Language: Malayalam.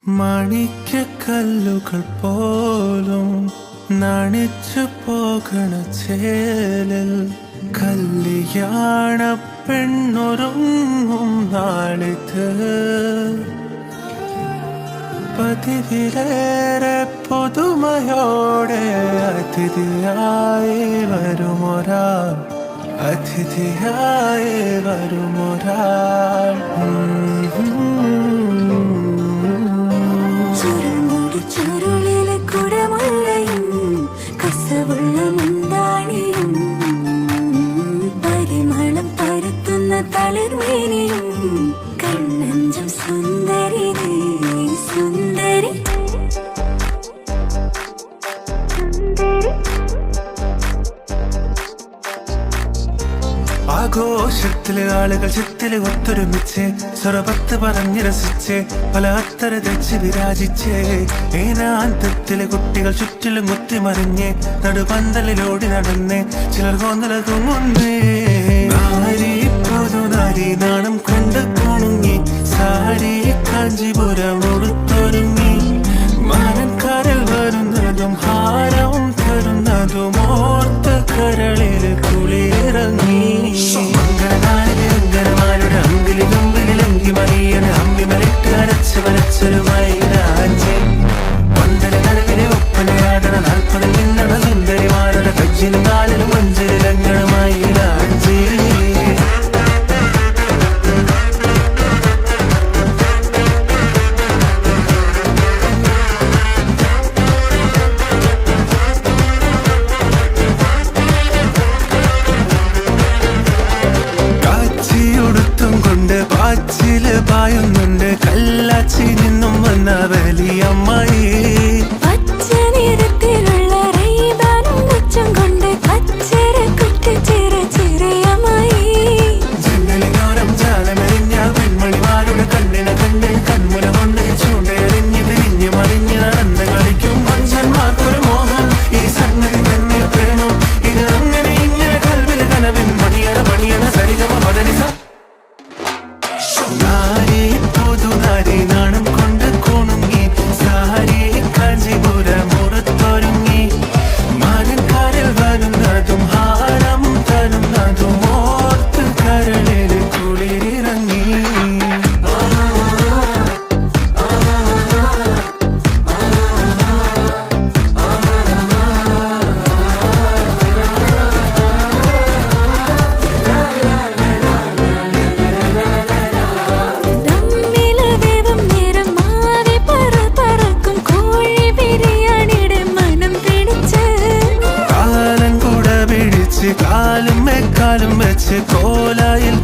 മാണിക്യക്കല്ലുകൾ പോലും നാണിച്ചു പോകണ ചേലിൽ കല്യാണ പെണ്ണൊരുങ്ങും നാളിത് പതിവിലേറെ പുതുമയോടെ അതിഥിയായി വരുമൊരാൾ അതിഥിയായി വരുമൊരാൾ ചുരുളിലെ കുടമുള്ളയും കസവുള്ള മുന്താണിയും പരിമളം പരത്തുന്ന തളിർമേനിയും കണ്ണഞ്ചം സുന്ദരി സുന്ദരി ആഘോഷത്തില് ആളുകൾ ചിത്തില് ഒത്തൊരുമിച്ച് സ്വരപത്ത് പറഞ്ഞ് രസിച്ച് പല അത്തര തെച്ച് വിരാജിച്ച് ഏനാന്തത്തില് കുട്ടികൾ ചുറ്റിലും കുത്തിമറിഞ്ഞ് നടുപന്തലിലോടി നടന്ന് ചിലർ കോന്നല തൂങ്ങുന്നേ പുതുനാരി നാണം കൊണ്ട് കുണുങ്ങി സാരി കാഞ്ചിപുരം ഉടുത്തൊരുങ്ങി മാനക്കാരിൽ വരുന്നതും ഹാരവും തരുന്നതും ഓർത്ത് കരളിൽ കുളിയിറങ്ങി മംഗളനാരുടെ അമ്പിലി തുമ്പിലി മറിയണ അമ്പി മലിട്ട് അരച്ച് വരച്ചൊരു മൈരാഞ്ചി പന്തല നടുവിലെ ഒപ്പനയാടണ 40 നിന്നണ സുന്ദരിമാരുടെ കജ്ജിലും കാലിലും മഞ്ചരിലങ്ങണ മൈരാഞ്ചി പാച്ചില് പായുന്നുണ്ട് കല്ലാച്ചി നിന്നും വന്ന വലിയമ്മായി പച്ച നിറത്തിലുള്ള റൈബാനും കൊച്ചും കൊണ്ട് കച്ചര കുട്ടി ചെറിയമ്മായി ജനലിനോരം ജാലമെറിഞ്ഞ പെൺമണിമാരുടെ കണ്ണിന് കണ്ണിൽ കൺമുന കൊണ്ട് ചൂണ്ടയെറിഞ്ഞ് തിരിഞ്ഞ് മറിഞ്ഞ് നടന്ന് കളിക്കും മനുഷ്യന്മാർക്കൊരു മോഹം ഈ സംഗതി തന്നെ പ്രേമം ഇത് അങ്ങനെ ഇങ്ങനെ കൽവില് കനവിൻ മണിയണ സരിഗമ പദനിസ പുതുനാരി നാണം കൊണ്ട് കുണുങ്ങി സാരി കാഞ്ചിപുരം മുറത്തൊരുങ്ങി മാനക്കാരിൽ വരുന്നതും ഹാരം തരുന്നതും ഓർത്ത് കരളിൽ കുളിരിറങ്ങി കാലും വെച്ച് കോലായിൽ